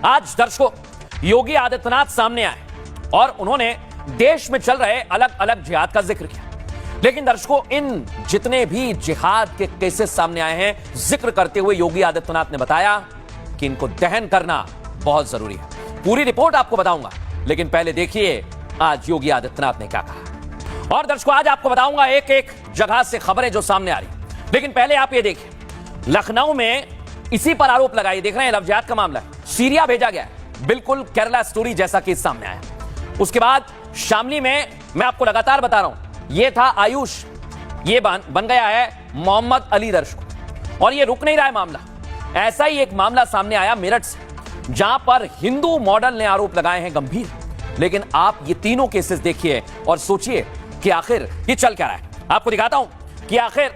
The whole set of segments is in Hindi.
आज दर्शकों योगी आदित्यनाथ सामने आए और उन्होंने देश में चल रहे अलग अलग जिहाद का जिक्र किया। लेकिन दर्शकों, इन जितने भी जिहाद के केसेस सामने आए हैं, जिक्र करते हुए योगी आदित्यनाथ ने बताया कि इनको दहन करना बहुत जरूरी है। पूरी रिपोर्ट आपको बताऊंगा, लेकिन पहले देखिए आज योगी आदित्यनाथ ने क्या कहा। और दर्शकों, आज आपको बताऊंगा एक एक जगह से खबरें जो सामने आ रही, लेकिन पहले आप ये देखिए, लखनऊ में इसी पर आरोप लगाए, देख रहे हैं लव जिहाद का मामला है, सीरिया भेजा गया है, बिल्कुल केरला स्टोरी जैसा केस सामने आया। उसके बाद शामली में मैं आपको लगातार बता रहा हूं, ये था आयुष, ये बन गया है मोहम्मद अली दर्शकों, और ये रुक नहीं रहा है मामला। ऐसा ही एक मामला सामने आया मेरठ से, जहां पर हिंदू मॉडल ने आरोप लगाए हैं गंभीर। लेकिन आप ये तीनों केसेस देखिए और सोचिए कि आखिर ये चल क्या रहा है। आपको दिखाता हूं कि आखिर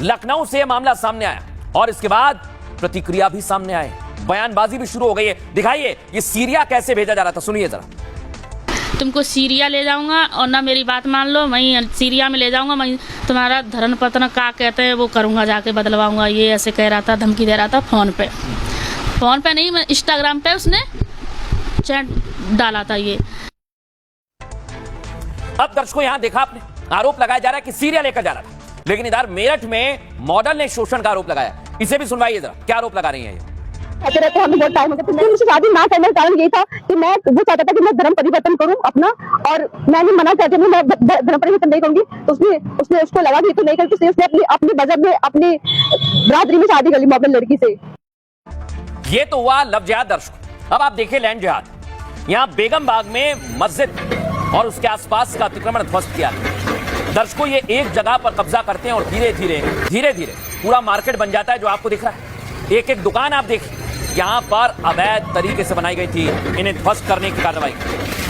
लखनऊ से यह मामला सामने आया और इसके बाद प्रतिक्रिया भी सामने आए, बयानबाजी भी शुरू हो गई है। दिखाइए ये सीरिया कैसे भेजा जा रहा था, सुनिए जरा। तुमको सीरिया ले जाऊंगा और ना मेरी बात मान लो, मैं सीरिया में ले जाऊंगा, मैं तुम्हारा धर्म पत्न का कहते हैं वो करूंगा, जाके बदलवाऊंगा, ये ऐसे कह रहा था, धमकी दे रहा था फोन पे नहीं, मैं इंस्टाग्राम पे उसने चैट डाला था ये। अब दर्शकों यहां देखा आपने, आरोप लगाया जा रहा है कि सीरिया लेकर जा रहा था, लेकिन इधर मेरठ में मॉडल ने शोषण का आरोप लगाया। इसे भी सुनवाइए जरा, क्या आरोप लगा रही हैं ये। रहते हमें बहुत टाइम हो गया, तो मुझे शादी ना करने का कारण ये था कि मैं वो चाहता था कि मैं धर्म परिवर्तन करूं अपना, और मैंने मना कर दिया, मैं धर्म परिवर्तन नहीं करूंगी। तो उसने उसको लगा कि तो नहीं करती, उसने अपनी मजहब में अपनी बरादरी में शादी कर ली मोहम्मद लड़की से। ये तो हुआ लव जिहाद दर्शकों। अब आप देखिए लैंड जिहाद। यहां बेगम बाग में मस्जिद और उसके आसपास का अतिक्रमण ध्वस्त किया दर्शकों। ये एक जगह पर कब्जा करते हैं और धीरे धीरे पूरा मार्केट बन जाता है, जो आपको दिख रहा है। एक एक दुकान आप देखिए, यहां पर अवैध तरीके से बनाई गई थी, इन्हें ध्वस्त करने की कार्रवाई।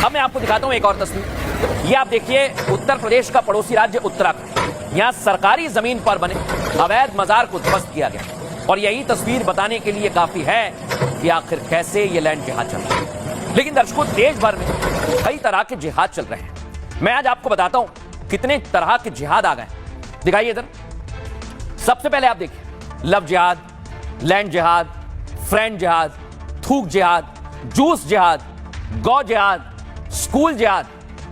अब मैं आपको दिखाता हूं एक और तस्वीर। ये आप देखिए उत्तर प्रदेश का पड़ोसी राज्य उत्तराखंड, यहां सरकारी जमीन पर बने अवैध मजार को ध्वस्त किया गया। और यही तस्वीर बताने के लिए काफी है कि आखिर कैसे ये लैंड जिहाद चल रहा है। लेकिन दर्शकों, देश भर में कई तरह के जिहाद चल रहे हैं। मैं आज आपको बताता हूं कितने तरह के जिहाद आ गए। दिखाइए इधर। सबसे पहले आप देखिए लव जिहाद, लैंड जिहाद, फ्रेंड जिहाद, थूक जिहाद, जूस जिहाद, गौ जिहाद, स्कूल जिहाद,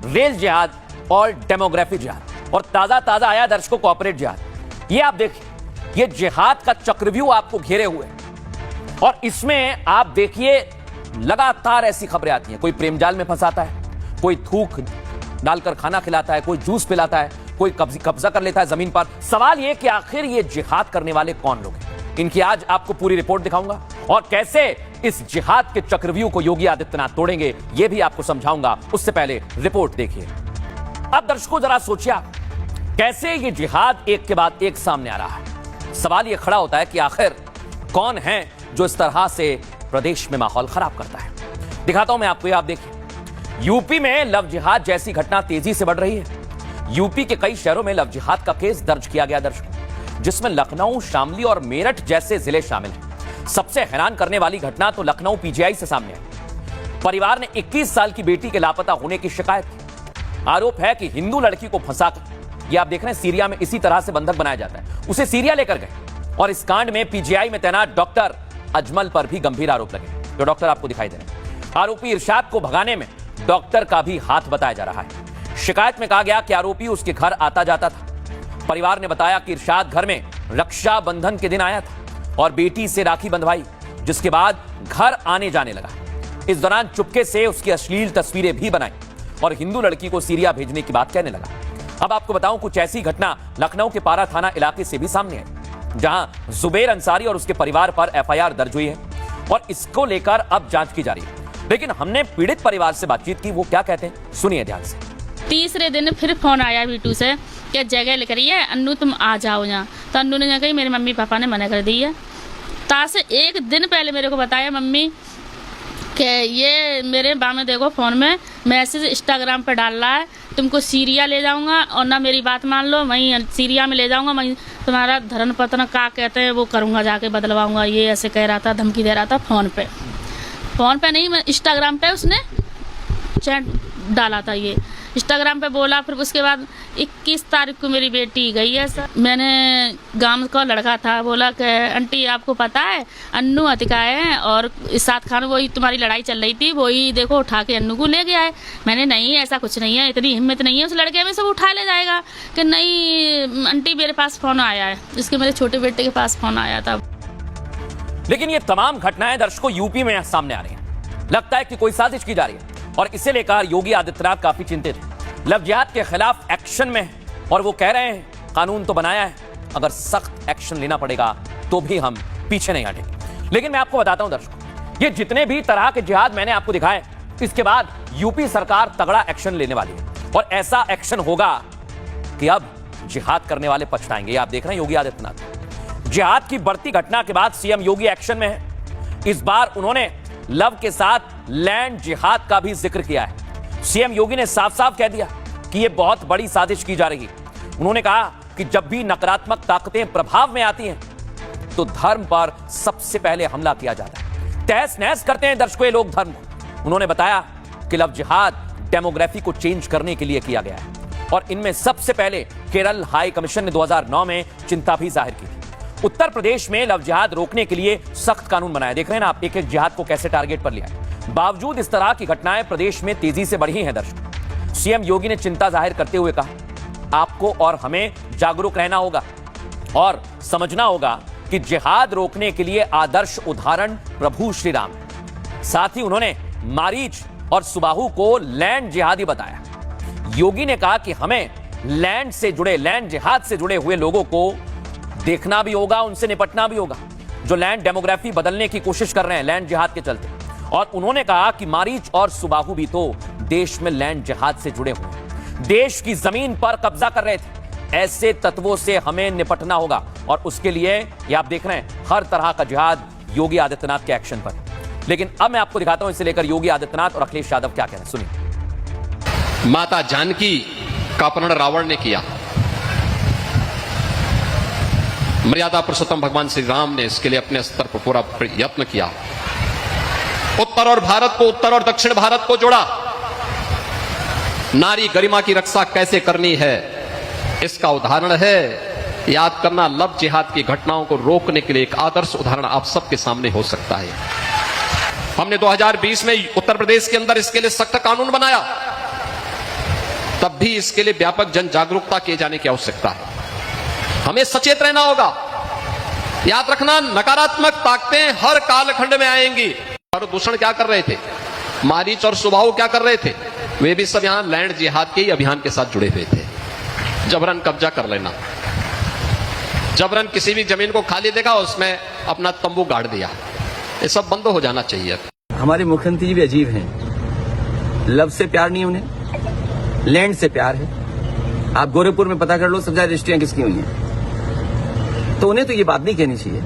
रेल जिहाद और डेमोग्राफी जिहाद। और ताजा आया दर्शकों कॉर्पोरेट जिहाद। ये आप देखिए, ये जिहाद का चक्रव्यूह आपको घेरे हुए, और इसमें आप देखिए लगातार ऐसी खबरें आती हैं। कोई प्रेम जाल में फंसाता है, कोई थूक डालकर खाना खिलाता है, कोई जूस पिलाता है, कोई कब्जा कर लेता है जमीन पर। सवाल यह कि आखिर ये जिहाद करने वाले कौन लोग हैं, इनकी आज आपको पूरी रिपोर्ट दिखाऊंगा, और कैसे इस जिहाद के चक्रव्यूह को योगी आदित्यनाथ तोड़ेंगे यह भी आपको समझाऊंगा। उससे पहले रिपोर्ट देखिए। अब दर्शकों जरा सोचिए कैसे ये जिहाद एक के बाद एक सामने आ रहा है। सवाल यह खड़ा होता है कि आखिर कौन है जो इस तरह से प्रदेश में माहौल खराब करता है। दिखाता हूं मैं आपको, आप देखिए यूपी में लव जिहाद जैसी घटना तेजी से बढ़ रही है। यूपी के कई शहरों में लव जिहाद का केस दर्ज किया गया दर्शकों, जिसमें लखनऊ, शामली और मेरठ जैसे जिले शामिल हैं। सबसे हैरान करने वाली घटना तो लखनऊ पीजीआई से सामने आई। परिवार ने 21 साल की बेटी के लापता होने की शिकायत की। आरोप है कि हिंदू लड़की को फंसाकर, ये आप देख रहे हैं सीरिया में इसी तरह से बंधक बनाया जाता है, उसे सीरिया लेकर गए। और इस कांड में पीजीआई में तैनात डॉक्टर अजमल पर भी गंभीर आरोप लगे, जो डॉक्टर आपको दिखाई दे रहे हैं। आरोपी इरशाद को भगाने में डॉक्टर का भी हाथ बताया जा रहा है। शिकायत में कहा गया कि आरोपी उसके घर आता जाता था। परिवार ने बताया कि इरशाद घर में रक्षाबंधन के दिन आया था और बेटी से राखी बंधवाई, जिसके बाद घर आने जाने लगा। इस दौरान चुपके से उसकी अश्लील तस्वीरें भी बनाई और हिंदू लड़की को सीरिया भेजने की बात कहने लगा। अब आपको बताऊं, कुछ ऐसी घटना लखनऊ के पारा थाना इलाके से भी सामने आई, जहां जुबेर अंसारी और उसके परिवार पर एफआईआर दर्ज हुई है और इसको लेकर अब जांच की जा रही है। लेकिन हमने पीड़ित परिवार से बातचीत की, वो क्या कहते हैं सुनिए ध्यान से। तीसरे दिन फिर फोन आया बीटू से कि जगह लिख रही है, अन्नू तुम आ जाओ यहाँ। तो अन्नू ने कही मेरे मम्मी पापा ने मना कर दी है। तासे एक दिन पहले मेरे को बताया मम्मी कि ये मेरे बामे देखो फोन में मैसेज इंस्टाग्राम पे डाल रहा है, तुमको सीरिया ले जाऊंगा और ना मेरी बात मान लो, मैं सीरिया में ले जाऊंगा, मैं तुम्हारा धर्म पत्न का कहते हैं वो करूंगा, जाके बदलवाऊंगा, ये ऐसे कह रहा था, धमकी दे रहा था फोन पे नहीं, मैं इंस्टाग्राम पे उसने चैट डाला था। ये इंस्टाग्राम पे बोला, फिर उसके बाद 21 तारीख को मेरी बेटी गई है सर। मैंने गांव का लड़का था, बोला कि आंटी आपको पता है अन्नू हत्या है और इसात खान वही तुम्हारी लड़ाई चल रही थी, वही देखो उठा के अन्नू को ले गया है। मैंने नहीं ऐसा कुछ नहीं है, इतनी हिम्मत नहीं है उस लड़के में, सब उठा ले जाएगा। कि नहीं आंटी मेरे पास फोन आया है, इसके मेरे छोटे बेटे के पास फोन आया था। लेकिन ये तमाम घटनाएं दर्शकों यूपी में सामने आ रही हैं। लगता है कि कोई साजिश की जा रही है और इसे लेकर योगी आदित्यनाथ काफी चिंतित हैं। लव जिहाद के खिलाफ एक्शन में और वो कह रहे हैं कानून तो बनाया है, अगर सख्त एक्शन लेना पड़ेगा तो भी हम पीछे नहीं हटेंगे। लेकिन मैं आपको बताता हूं दर्शकों, ये जितने भी तरह के जिहाद मैंने आपको दिखाए, इसके बाद यूपी सरकार तगड़ा एक्शन लेने वाली है और ऐसा एक्शन होगा कि अब जिहाद करने वाले पछताएंगे। आप देख रहे हैं योगी आदित्यनाथ। जिहाद की बढ़ती घटना के बाद सीएम योगी एक्शन में है। इस बार उन्होंने लव के साथ लैंड जिहाद का भी जिक्र किया है। सीएम योगी ने साफ साफ कह दिया कि यह बहुत बड़ी साजिश की जा रही है। उन्होंने कहा कि जब भी नकारात्मक ताकतें प्रभाव में आती हैं तो धर्म पर सबसे पहले हमला किया जाता है, तहस नहस करते हैं दर्शकों ये लोग धर्म को। उन्होंने बताया कि लव जिहाद डेमोग्राफी को चेंज करने के लिए किया गया है और इनमें सबसे पहले केरल हाई कमीशन ने 2009 में चिंता भी जाहिर की। उत्तर प्रदेश में लव जिहाद रोकने के लिए सख्त कानून बनाया। देख रहे हैं ना आप, एक एक जिहाद को कैसे टारगेट पर लिया है। बावजूद इस तरह की घटनाएं प्रदेश में तेजी से बढ़ी हैं दर्शकों। सीएम योगी ने चिंता जाहिर करते हुए कहा आपको और हमें जागरूक रहना होगा और समझना होगा कि जिहाद रोकने के लिए आदर्श उदाहरण प्रभु श्री राम। साथ ही उन्होंने मारीच और सुबाहु को लैंड जिहादी बताया। योगी ने कहा कि हमें लैंड जिहाद से जुड़े हुए लोगों को देखना भी होगा, उनसे निपटना भी होगा, जो लैंड डेमोग्राफी बदलने की कोशिश कर रहे हैं लैंड जिहाद के चलते। और उन्होंने कहा कि मारीच और सुबाहु भी तो देश में लैंड जिहाद से जुड़े हुए हैं, देश की जमीन पर कब्जा कर रहे थे। ऐसे तत्वों से हमें निपटना होगा और उसके लिए ये आप देख रहे हैं हर तरह का जिहाद योगी आदित्यनाथ के एक्शन पर। लेकिन अब मैं आपको दिखाता हूं इसे लेकर योगी आदित्यनाथ और अखिलेश यादव क्या कह रहे हैं, सुनिए। माता जानकी का अपहरण रावण ने किया, मर्यादा पुरुषोत्तम भगवान श्री राम ने इसके लिए अपने स्तर पर पूरा यत्न किया। उत्तर और दक्षिण भारत को जोड़ा। नारी गरिमा की रक्षा कैसे करनी है इसका उदाहरण है। याद करना, लव जिहाद की घटनाओं को रोकने के लिए एक आदर्श उदाहरण आप सबके सामने हो सकता है। हमने 2020 में उत्तर प्रदेश के अंदर इसके लिए सख्त कानून बनाया, तब भी इसके लिए व्यापक जन जागरूकता किए जाने की आवश्यकता है। हमें सचेत रहना होगा। याद रखना, नकारात्मक ताकतें हर कालखंड में आएंगी। प्रदूषण क्या कर रहे थे, मारीच और सुबाहु क्या कर रहे थे, वे भी सब यहां लैंड जिहाद के ही अभियान के साथ जुड़े हुए थे। जबरन कब्जा कर लेना, जबरन किसी भी जमीन को खाली देखा उसमें अपना तंबू गाड़ दिया, ये सब बंद हो जाना चाहिए। हमारे मुख्यमंत्री जी भी अजीब हैं। लव से प्यार नहीं, उन्हें लैंड से प्यार है। आप गोरखपुर में पता कर लो, सब ज्यादा रजिस्ट्रियां किसकी हुई हैं, तो उन्हें तो ये बात नहीं कहनी चाहिए।